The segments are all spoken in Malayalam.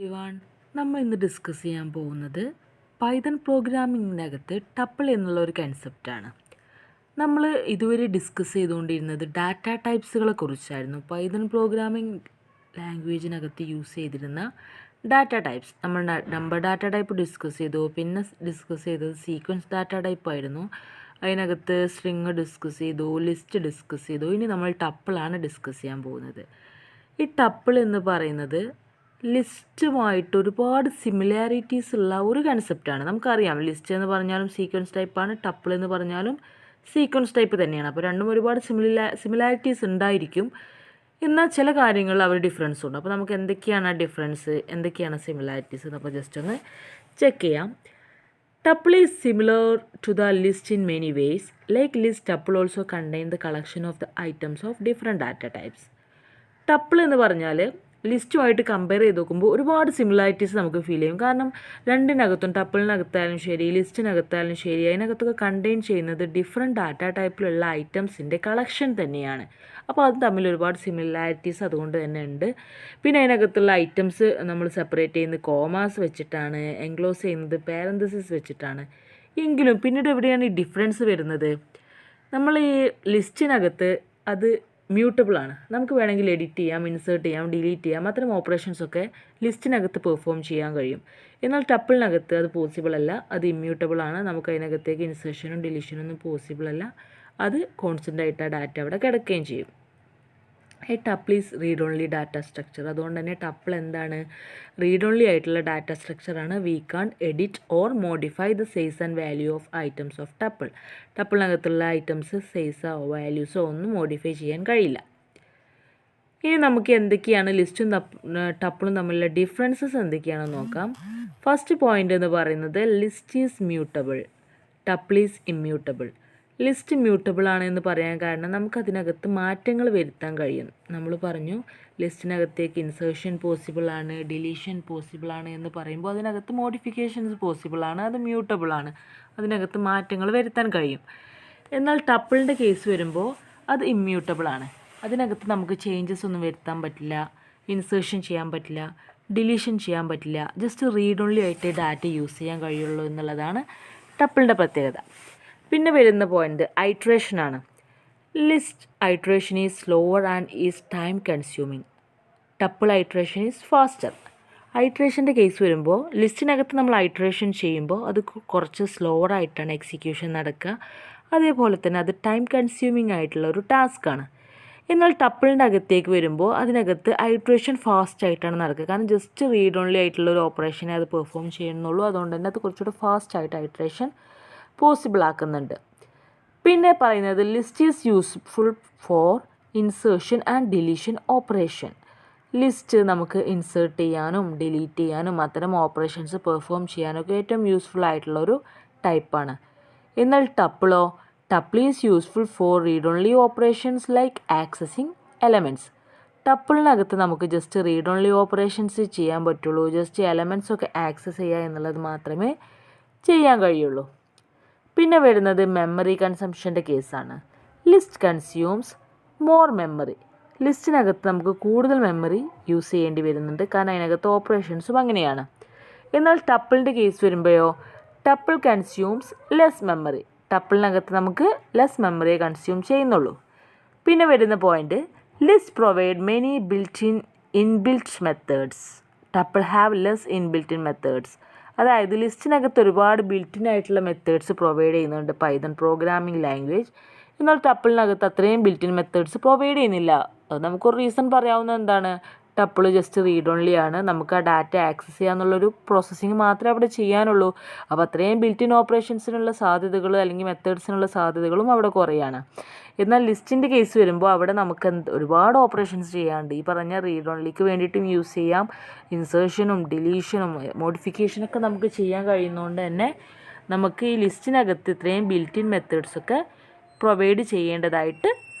എവ്രിവൺ, നമ്മൾ ഇന്ന് ഡിസ്കസ് ചെയ്യാൻ പോകുന്നത് പൈത്തൺ പ്രോഗ്രാമിങ്ങിനകത്ത് ടപ്പിൾ എന്നുള്ള ഒരു കൺസെപ്റ്റാണ്. നമ്മൾ ഇതുവരെ ഡിസ്കസ് ചെയ്തുകൊണ്ടിരുന്നത് ഡാറ്റ ടൈപ്സുകളെ കുറിച്ചായിരുന്നു. പൈത്തൺ പ്രോഗ്രാമിംഗ് ലാംഗ്വേജിനകത്ത് യൂസ് ചെയ്തിരുന്ന ഡാറ്റ ടൈപ്സ്. നമ്മൾ നമ്പർ ഡാറ്റ ടൈപ്പ് ഡിസ്കസ് ചെയ്തു, പിന്നെ ഡിസ്കസ് ചെയ്തത് സീക്വൻസ് ഡാറ്റ ടൈപ്പ് ആയിരുന്നു. അതിനകത്ത് സ്ട്രിങ് ഡിസ്കസ് ചെയ്തു, ലിസ്റ്റ് ഡിസ്കസ് ചെയ്തു. ഇനി നമ്മൾ ടപ്പിളാണ് ഡിസ്കസ് ചെയ്യാൻ പോകുന്നത്. ഈ ടപ്പിൾ എന്ന് പറയുന്നത് ലിസ്റ്റുമായിട്ട് ഒരുപാട് സിമിലാരിറ്റീസ് ഉള്ള ഒരു കൺസെപ്റ്റാണ്. നമുക്കറിയാം, ലിസ്റ്റ് എന്ന് പറഞ്ഞാലും സീക്വൻസ് ടൈപ്പാണ്, ടപ്പിൾ എന്ന് പറഞ്ഞാലും സീക്വൻസ് ടൈപ്പ് തന്നെയാണ്. അപ്പോൾ രണ്ടും ഒരുപാട് സിമിലാരിറ്റീസ് ഉണ്ടായിരിക്കും. എന്നാൽ ചില കാര്യങ്ങളിൽ അവർ ഡിഫറൻസ് ഉണ്ട്. അപ്പോൾ നമുക്ക് എന്തൊക്കെയാണ് ആ ഡിഫറൻസ്, എന്തൊക്കെയാണ് സിമിലാരിറ്റീസ് എന്നപ്പോൾ ജസ്റ്റ് ഒന്ന് ചെക്ക് ചെയ്യാം. Tuple is similar to the list in many ways. Like list, tuple also contain the collection of the items of different data types. Tuple എന്ന് പറഞ്ഞാൽ ലിസ്റ്റുമായിട്ട് കമ്പയർ ചെയ്ത് നോക്കുമ്പോൾ ഒരുപാട് സിമിലാരിറ്റീസ് നമുക്ക് ഫീൽ ചെയ്യും. കാരണം രണ്ടിനകത്തും, ടപ്പിളിനകത്തായാലും ശരി, ലിസ്റ്റിനകത്തായാലും ശരി, അതിനകത്തൊക്കെ കണ്ടെയ്ൻ ചെയ്യുന്നത് ഡിഫറെൻറ്റ് ഡാറ്റ ടൈപ്പിലുള്ള ഐറ്റംസിൻ്റെ കളക്ഷൻ തന്നെയാണ്. അപ്പോൾ അത് തമ്മിൽ ഒരുപാട് സിമിലാരിറ്റീസ് അതുകൊണ്ട് തന്നെ ഉണ്ട്. പിന്നെ അതിനകത്തുള്ള ഐറ്റംസ് നമ്മൾ സെപ്പറേറ്റ് ചെയ്യുന്നത് കോമാസ് വെച്ചിട്ടാണ്, എൻക്ലോസ് ചെയ്യുന്നത് പാരന്തസിസ് വെച്ചിട്ടാണ്. എങ്കിലും പിന്നീട് എവിടെയാണ് ഈ ഡിഫറൻസ് വരുന്നത്? നമ്മൾ ഈ ലിസ്റ്റിനകത്ത് അത് മ്യൂട്ടബിളാണ്. നമുക്ക് വേണമെങ്കിൽ എഡിറ്റ് ചെയ്യാം, ഇൻസേർട്ട് ചെയ്യാം, ഡിലീറ്റ് ചെയ്യാം. അത്തരം ഓപ്പറേഷൻസൊക്കെ ലിസ്റ്റിനകത്ത് പെർഫോം ചെയ്യാൻ കഴിയും. എന്നാൽ ടപ്പിളിനകത്ത് അത് പോസിബിൾ അല്ല, അത് ഇമ്മ്യൂട്ടബിളാണ്. നമുക്ക് അതിനകത്തേക്ക് ഇൻസേർഷനും ഡിലീഷനും ഒന്നും പോസിബിൾ അല്ല. അത് കോൺസ്റ്റൻ്റ് ആയിട്ട് ആ ഡാറ്റ അവിടെ കിടക്കുകയും ചെയ്യും. Tuple is read only data structure. അതുകൊണ്ട് തന്നെ ടപ്പിൾ എന്താണ്? റീഡ് ഓൺലി ആയിട്ടുള്ള ഡാറ്റ സ്ട്രക്ചറാണ്. We can edit or modify the size and value of items of tuple. ടപ്പിളിനകത്തുള്ള ഐറ്റംസ് സൈസോ വാല്യൂസോ ഒന്നും മോഡിഫൈ ചെയ്യാൻ കഴിയില്ല. ഇനി നമുക്ക് എന്തൊക്കെയാണ് ലിസ്റ്റും ടപ്പിളും തമ്മിലുള്ള ഡിഫറൻസസ് എന്തൊക്കെയാണെന്ന് നോക്കാം. ഫസ്റ്റ് പോയിന്റ് എന്ന് പറയുന്നത് list is mutable, tuple is immutable. List mutable ആണ് എന്ന് പറയാൻ കാരണം നമുക്കതിനകത്ത് മാറ്റങ്ങൾ വരുത്താൻ കഴിയും. നമ്മൾ പറഞ്ഞു ലിസ്റ്റിനകത്തേക്ക് ഇൻസേർഷൻ പോസിബിൾ ആണ്, ഡിലീഷൻ പോസിബിൾ ആണ് എന്ന് പറയുമ്പോൾ അതിനകത്ത് മോഡിഫിക്കേഷൻസ് പോസിബിൾ ആണ്, അത് മ്യൂട്ടബിൾ ആണ്, അതിനകത്ത് മാറ്റങ്ങൾ വരുത്താൻ കഴിയും. എന്നാൽ ടപ്പിളിൻ്റെ കേസ് വരുമ്പോൾ അത് ഇമ്മ്യൂട്ടബിൾ ആണ്. അതിനകത്ത് നമുക്ക് ചേഞ്ചസ് ഒന്നും വരുത്താൻ പറ്റില്ല, ഇൻസേർഷൻ ചെയ്യാൻ പറ്റില്ല, ഡിലീഷൻ ചെയ്യാൻ പറ്റില്ല. ജസ്റ്റ് റീഡ് ഓൺലി ആയിട്ട് ഡാറ്റ യൂസ് ചെയ്യാൻ കഴിയുള്ളൂ എന്നുള്ളതാണ് ടപ്പിളിൻ്റെ പ്രത്യേകത. പിന്നെ വരുന്ന പോയിന്റ് ഐട്രേഷനാണ്. List iteration is slower and is time consuming. Tuple iteration is faster. ഐട്രേഷൻ്റെ കേസ് വരുമ്പോൾ ലിസ്റ്റിനകത്ത് നമ്മൾ ഐട്രേഷൻ ചെയ്യുമ്പോൾ അത് കുറച്ച് സ്ലോവർ ആയിട്ടാണ് എക്സിക്യൂഷൻ നടക്കുക. അതേപോലെ തന്നെ അത് ടൈം കൺസ്യൂമിങ് ആയിട്ടുള്ള ഒരു ടാസ്ക്കാണ്. എന്നാൽ ടപ്പിളിൻ്റെ അകത്തേക്ക് വരുമ്പോൾ അതിനകത്ത് ഐട്രേഷൻ ഫാസ്റ്റ് ആയിട്ടാണ് നടക്കുക. കാരണം ജസ്റ്റ് റീഡ് ഓൺലി ആയിട്ടുള്ള ഒരു ഓപ്പറേഷനെ അത് പെർഫോം ചെയ്യുന്നുള്ളൂ. അതുകൊണ്ട് തന്നെ അത് കുറച്ചുകൂടെ ഫാസ്റ്റ് ആയിട്ട് ഐട്രേഷൻ പോസിബിൾ ആക്കുന്നുണ്ട്. പിന്നെ പറയുന്നത് list is useful four insertion and deletion operation. List നമുക്ക് ഇൻസേർട്ട് ചെയ്യാനും ഡിലീറ്റ് ചെയ്യാനും അത്തരം ഓപ്പറേഷൻസ് പെർഫോം ചെയ്യാനൊക്കെ ഏറ്റവും യൂസ്ഫുൾ ആയിട്ടുള്ളൊരു ടൈപ്പാണ്. എന്നാൽ ടപ്പിളോ? Tuple is useful for read only operations like accessing elements. ടപ്പിളിനകത്ത് നമുക്ക് ജസ്റ്റ് റീഡ് ഓൺലി ഓപ്പറേഷൻസ് ചെയ്യാൻ പറ്റുള്ളൂ. ജസ്റ്റ് എലമെൻറ്റ്സ് ഒക്കെ ആക്സസ് ചെയ്യുക എന്നുള്ളത് മാത്രമേ ചെയ്യാൻ കഴിയുള്ളൂ. പിന്നെ വരുന്നത് മെമ്മറി കൺസംഷൻ്റെ കേസാണ്. List consumes more memory. ലിസ്റ്റിനകത്ത് നമുക്ക് കൂടുതൽ മെമ്മറി യൂസ് ചെയ്യേണ്ടി വരുന്നുണ്ട്, കാരണം അതിനകത്ത് ഓപ്പറേഷൻസും അങ്ങനെയാണ്. എന്നാൽ ടപ്പിളിൻ്റെ കേസ് വരുമ്പോഴോ ടപ്പിൾ കൺസ്യൂംസ് ലെസ് മെമ്മറി. ടപ്പിളിനകത്ത് നമുക്ക് ലെസ് മെമ്മറിയെ കൺസ്യൂം ചെയ്യുന്നുള്ളൂ. പിന്നെ വരുന്ന point list provide many inbuilt methods. Tuple have less inbuilt methods. അതായത് ലിസ്റ്റിനകത്ത് ഒരുപാട് ബിൽറ്റിൻ ആയിട്ടുള്ള മെത്തേഡ്സ് പ്രൊവൈഡ് ചെയ്യുന്നുണ്ട് പൈത്തൺ പ്രോഗ്രാമിംഗ് ലാംഗ്വേജ്. എന്നാൽ ടപ്പിളിനകത്ത് അത്രയും ബിൽറ്റിൻ മെത്തേഡ്സ് പ്രൊവൈഡ് ചെയ്യുന്നില്ല. അത് നമുക്കൊരു റീസൺ പറയാവുന്നത് എന്താണ്? ടപ്പിൾ ജസ്റ്റ് റീഡ് ഓൺലി ആണ്. നമുക്ക് ആ ഡാറ്റ ആക്സസ് ചെയ്യാന്നുള്ളൊരു പ്രോസസ്സിങ് മാത്രമേ അവിടെ ചെയ്യാനുള്ളൂ. അപ്പോൾ അത്രയും ബിൽറ്റിൻ ഓപ്പറേഷൻസിനുള്ള സാധ്യതകൾ അല്ലെങ്കിൽ മെത്തേഡ്സിനുള്ള സാധ്യതകളും അവിടെ കുറയാണ്. എന്നാൽ ലിസ്റ്റിൻ്റെ കേസ് വരുമ്പോൾ അവിടെ നമുക്ക് ഒരുപാട് ഓപ്പറേഷൻസ് ചെയ്യാനുണ്ട്. ഈ പറഞ്ഞ റീഡ് ഓൺലിക്ക് വേണ്ടിയിട്ടും യൂസ് ചെയ്യാം, ഇൻസേർഷനും ഡിലീഷനും മോഡിഫിക്കേഷനൊക്കെ നമുക്ക് ചെയ്യാൻ കഴിയുന്നതുകൊണ്ട് തന്നെ നമുക്ക് ഈ ലിസ്റ്റിനകത്ത് ഇത്രയും ബിൽറ്റിൻ മെത്തേഡ്സൊക്കെ പ്രൊവൈഡ് ചെയ്യേണ്ടതായിട്ട്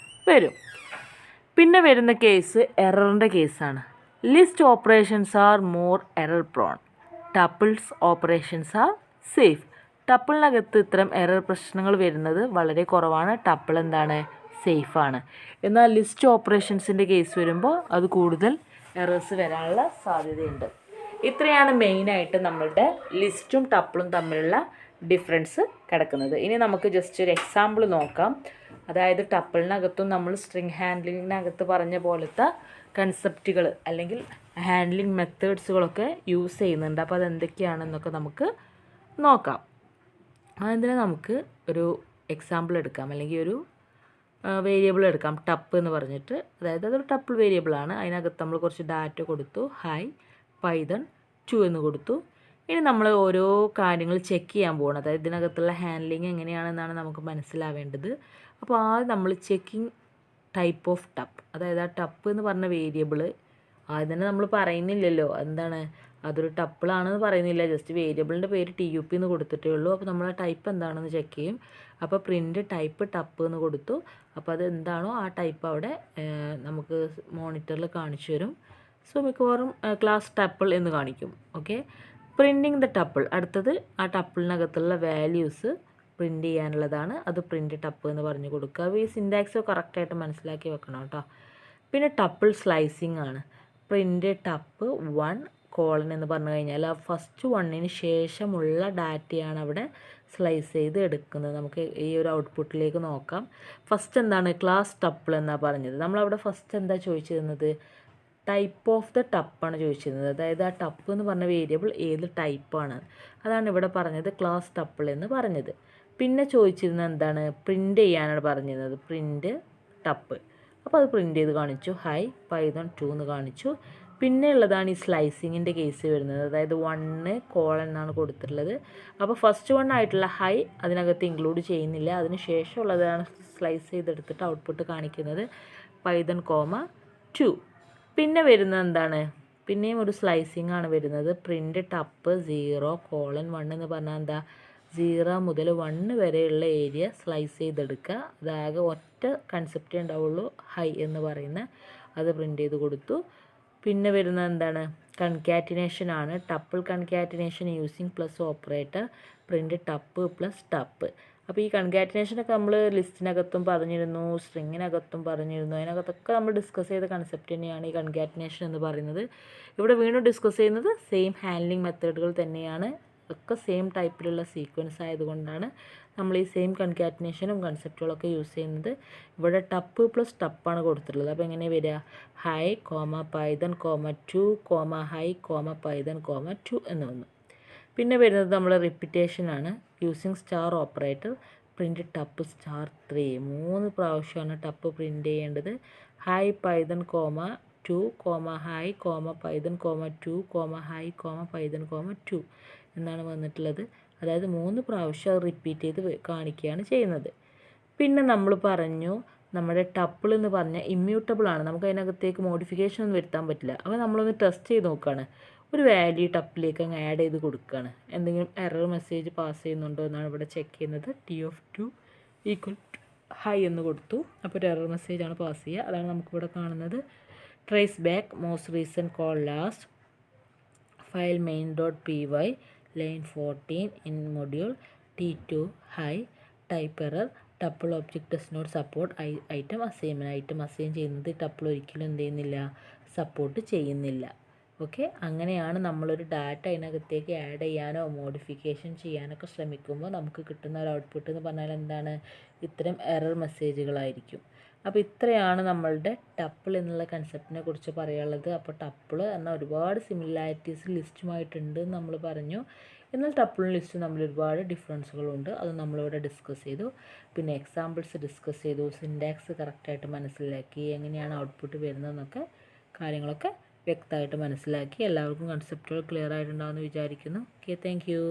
വരും. പിന്നെ വരുന്ന കേസ് എററിൻ്റെ കേസാണ്. List operations are more error prone. Tuples operations are safe. ടപ്പിളിനകത്ത് ഇത്തരം എറർ പ്രശ്നങ്ങൾ വരുന്നത് വളരെ കുറവാണ്. ടപ്പിൾ എന്താണ്? സേഫാണ്. എന്നാൽ ലിസ്റ്റ് ഓപ്പറേഷൻസിൻ്റെ കേസ് വരുമ്പോൾ അത് കൂടുതൽ എറേഴ്സ് വരാനുള്ള സാധ്യതയുണ്ട്. ഇത്രയാണ് മെയിനായിട്ട് നമ്മളുടെ ലിസ്റ്റും ടപ്പിളും തമ്മിലുള്ള ഡിഫറൻസ് കിടക്കുന്നത്. ഇനി നമുക്ക് ജസ്റ്റ് ഒരു എക്സാമ്പിൾ നോക്കാം. അതായത് ടപ്പിളിനകത്തും നമ്മൾ സ്ട്രിങ് ഹാൻഡ്ലിങ്ങിനകത്ത് പറഞ്ഞ പോലത്തെ കൺസെപ്റ്റുകൾ അല്ലെങ്കിൽ ഹാൻഡ്ലിങ് മെത്തേഡ്സുകളൊക്കെ യൂസ് ചെയ്യുന്നുണ്ട്. അപ്പോൾ അതെന്തൊക്കെയാണെന്നൊക്കെ നമുക്ക് നോക്കാം. അതിന് നമുക്ക് ഒരു എക്സാമ്പിൾ എടുക്കാം, അല്ലെങ്കിൽ ഒരു വേരിയബിൾ എടുക്കാം, ടപ്പ് എന്ന് പറഞ്ഞിട്ട്. അതായത് അതൊരു ടപ്പിൾ വേരിയബിളാണ്. അതിനകത്ത് നമ്മൾ കുറച്ച് ഡാറ്റ കൊടുത്തു, ഹായ് പൈതൺ 2 എന്ന് കൊടുത്തു. ഇനി നമ്മൾ ഓരോ കാര്യങ്ങൾ ചെക്ക് ചെയ്യാൻ പോകണം. അതായത് ഇതിനകത്തുള്ള ഹാൻഡ്ലിങ് എങ്ങനെയാണെന്നാണ് നമുക്ക് മനസ്സിലാവേണ്ടത്. അപ്പോൾ ആദ്യം നമ്മൾ ചെക്കിങ് ടൈപ്പ് ഓഫ് ടപ്പ്, അതായത് ആ ടപ്പ് എന്ന് പറഞ്ഞ വേരിയബിൾ ആദ്യം തന്നെ നമ്മൾ പറയുന്നില്ലല്ലോ എന്താണ് അതൊരു ടപ്പിളാണെന്ന് പറയുന്നില്ല, ജസ്റ്റ് വേരിയബിളിൻ്റെ പേര് TUP എന്ന് കൊടുത്തിട്ടേ ഉള്ളൂ. അപ്പോൾ നമ്മൾ ആ ടൈപ്പ് എന്താണെന്ന് ചെക്ക് ചെയ്യും. അപ്പോൾ പ്രിൻ്റ് ടൈപ്പ് ടപ്പ് എന്ന് കൊടുത്തു. അപ്പോൾ അത് എന്താണോ ആ ടൈപ്പ് അവിടെ നമുക്ക് മോണിറ്ററിൽ കാണിച്ചു തരും. സോ മിക്കവാറും ക്ലാസ് ടപ്പിൾ എന്ന് കാണിക്കും. ഓക്കെ, പ്രിൻറ്റിങ് ദ ടപ്പിൾ, അടുത്തത് ആ ടപ്പിളിനകത്തുള്ള വാല്യൂസ് പ്രിൻറ്റ് ചെയ്യാനുള്ളതാണ്. അത് പ്രിൻറ്റ് ടപ്പ് എന്ന് പറഞ്ഞു കൊടുക്കുക. അപ്പോൾ ഈ സിൻറ്റാക്സ് കറക്റ്റായിട്ട് മനസ്സിലാക്കി വെക്കണം കേട്ടോ. പിന്നെ ടപ്പിൾ സ്ലൈസിങ് ആണ്. പ്രിൻറ്റ് ടപ്പ് 1 കോളൻ എന്ന് പറഞ്ഞു കഴിഞ്ഞാൽ ആ ഫസ്റ്റ് 1ന് ശേഷമുള്ള ഡാറ്റയാണ് അവിടെ സ്ലൈസ് ചെയ്ത് എടുക്കുന്നത്. നമുക്ക് ഈ ഒരു ഔട്ട്പുട്ടിലേക്ക് നോക്കാം. ഫസ്റ്റ് എന്താണ്, ക്ലാസ് ടപ്പിൾ എന്നാണ് പറഞ്ഞത്. നമ്മളവിടെ ഫസ്റ്റ് എന്താ ചോദിച്ചിരുന്നത്, ടൈപ്പ് ഓഫ് ദ ടപ്പാണ് ചോദിച്ചിരുന്നത്. അതായത് ആ ടപ്പ് എന്ന് പറഞ്ഞ വേരിയബിൾ ഏത് ടൈപ്പാണ്, അതാണ് ഇവിടെ പറഞ്ഞത് ക്ലാസ് ടപ്പിൾ എന്ന് പറഞ്ഞത്. പിന്നെ ചോദിച്ചിരുന്നത് എന്താണ്, പ്രിൻ്റ് ചെയ്യാനാണ് പറഞ്ഞിരുന്നത്, പ്രിൻ്റ് ടപ്പ്. അപ്പോൾ അത് പ്രിൻ്റ് ചെയ്ത് കാണിച്ചു, ഹൈ പൈതൺ 2 എന്ന് കാണിച്ചു. പിന്നെ ഉള്ളതാണ് ഈ സ്ലൈസിങ്ങിൻ്റെ കേസ് വരുന്നത്. അതായത് 1 കോളൻ എന്നാണ് കൊടുത്തിട്ടുള്ളത്. അപ്പോൾ ഫസ്റ്റ് 1 ആയിട്ടുള്ള ഹൈ അതിനകത്ത് ഇൻക്ലൂഡ് ചെയ്യുന്നില്ല, അതിന് ശേഷമുള്ളതാണ് സ്ലൈസ് ചെയ്തെടുത്തിട്ട് ഔട്ട്പുട്ട് കാണിക്കുന്നത് പൈതൺ 2. പിന്നെ വരുന്നത് എന്താണ്, പിന്നെയും ഒരു സ്ലൈസിങ് ആണ് വരുന്നത്. പ്രിൻ്റ് ടപ്പ് 0 കോളൻ 1 എന്ന് പറഞ്ഞാൽ എന്താ, 0 മുതൽ 1 വരെയുള്ള ഏരിയ സ്ലൈസ് ചെയ്തെടുക്കുക. അതാകെ ഒറ്റ കൺസെപ്റ്റേ ഉണ്ടാവുള്ളൂ, ഹൈ എന്ന് പറയുന്ന, അത് പ്രിൻ്റ് ചെയ്ത് കൊടുത്തു. പിന്നെ വരുന്നത് എന്താണ്, കൺകാറ്റിനേഷൻ ആണ്. Tuple concatenation using plus operator, print tup plus tup. അപ്പോൾ ഈ കൺകാറ്റിനേഷനൊക്കെ നമ്മൾ ലിസ്റ്റിനകത്തും പറഞ്ഞിരുന്നു, സ്ട്രിങ്ങിനകത്തും പറഞ്ഞിരുന്നു. അതിനകത്തൊക്കെ നമ്മൾ ഡിസ്കസ് ചെയ്ത കൺസെപ്റ്റ് തന്നെയാണ് ഈ കൺകാറ്റിനേഷൻ എന്ന് പറയുന്നത്. ഇവിടെ വീണ്ടും ഡിസ്കസ് ചെയ്യുന്നത് സെയിം ഹാൻഡ്ലിങ് മെത്തേഡുകൾ തന്നെയാണ്. ഒക്കെ സെയിം ടൈപ്പിലുള്ള സീക്വൻസ് ആയതുകൊണ്ടാണ് നമ്മൾ ഈ സെയിം കൺകാറ്റിനേഷനും കൺസെപ്റ്റുകളൊക്കെ യൂസ് ചെയ്യുന്നത്. ഇവിടെ ടപ്പ് പ്ലസ് ടപ്പാണ് കൊടുത്തിട്ടുള്ളത്. അപ്പോൾ എങ്ങനെ വരിക, ഹൈ പൈതൺ 2 ഹൈ പൈതൺ 2 എന്ന് വന്നു. പിന്നെ വരുന്നത് നമ്മൾ റിപ്പീറ്റേഷനാണ്. യൂസിങ് സ്റ്റാർ ഓപ്പറേറ്റർ, പ്രിൻ്റ് ടപ്പ് *3, 3 പ്രാവശ്യമാണ് ടപ്പ് പ്രിൻ്റ് ചെയ്യേണ്ടത്. High Python 2 high Python 2 high Python 2 എന്നാണ് വന്നിട്ടുള്ളത്. അതായത് 3 പ്രാവശ്യം റിപ്പീറ്റ് ചെയ്ത് കാണിക്കുകയാണ് ചെയ്യുന്നത്. പിന്നെ നമ്മൾ പറഞ്ഞു നമ്മുടെ ടപ്പിൾ എന്ന് പറഞ്ഞാൽ ഇമ്മ്യൂട്ടബിൾ ആണ്, നമുക്ക് അതിനകത്തേക്ക് മോഡിഫിക്കേഷൻ ഒന്നും വരുത്താൻ പറ്റില്ല. അപ്പോൾ നമ്മളൊന്ന് ടെസ്റ്റ് ചെയ്ത് നോക്കുകയാണ്, ഒരു വാല്യൂ ടപ്പിലേക്ക് അങ്ങ് ആഡ് ചെയ്ത് കൊടുക്കുകയാണ്. എന്തെങ്കിലും എറർ മെസ്സേജ് പാസ് ചെയ്യുന്നുണ്ടോ എന്നാണ് ഇവിടെ ചെക്ക് ചെയ്യുന്നത്. T(2) ഹൈ എന്ന് കൊടുത്തു. അപ്പോൾ ഒരു എറർ മെസ്സേജാണ് പാസ് ചെയ്യുക, അതാണ് നമുക്കിവിടെ കാണുന്നത്. Traceback most recent call last file main.py line 14 in module T2 hi type error tuple object does not support item assignment. Item assign ചെയ്യുന്നത് ടപ്പിൾ ഒരിക്കലും എന്ത് ചെയ്യുന്നില്ല, സപ്പോർട്ട് ചെയ്യുന്നില്ല. ഓക്കെ, അങ്ങനെയാണ് നമ്മളൊരു ഡാറ്റ അതിനകത്തേക്ക് ആഡ് ചെയ്യാനോ മോഡിഫിക്കേഷൻ ചെയ്യാനൊക്കെ ശ്രമിക്കുമ്പോൾ നമുക്ക് കിട്ടുന്ന ഒരു ഔട്ട്പുട്ട് എന്ന് പറഞ്ഞാൽ എന്താണ്, ഇത്തരം എറർ മെസ്സേജുകളായിരിക്കും. അപ്പോൾ ഇത്രയാണ് നമ്മളുടെ ടപ്പിൾ എന്നുള്ള കൺസെപ്റ്റിനെ കുറിച്ച് പറയാനുള്ളത്. അപ്പോൾ ടപ്പിൾ എന്ന ഒരുപാട് സിമിലാരിറ്റീസ് ലിസ്റ്റുമായിട്ടുണ്ട് എന്ന് നമ്മൾ പറഞ്ഞു. എന്നാൽ ടപ്പിളും ലിസ്റ്റും തമ്മിൽ ഒരുപാട് ഡിഫറൻസുകളുണ്ട്, അത് നമ്മളിവിടെ ഡിസ്കസ് ചെയ്തു. പിന്നെ എക്സാമ്പിൾസ് ഡിസ്കസ് ചെയ്തു, സിൻറ്റാക്സ് കറക്റ്റായിട്ട് മനസ്സിലാക്കി, എങ്ങനെയാണ് ഔട്ട്പുട്ട് വരുന്നതെന്നൊക്കെ കാര്യങ്ങളൊക്കെ വ്യക്തമായിട്ട് മനസ്സിലാക്കി. എല്ലാവർക്കും കൺസെപ്റ്റുകൾ ക്ലിയർ ആയിട്ടുണ്ടാകുമെന്ന് വിചാരിക്കുന്നു. Okay, thank you.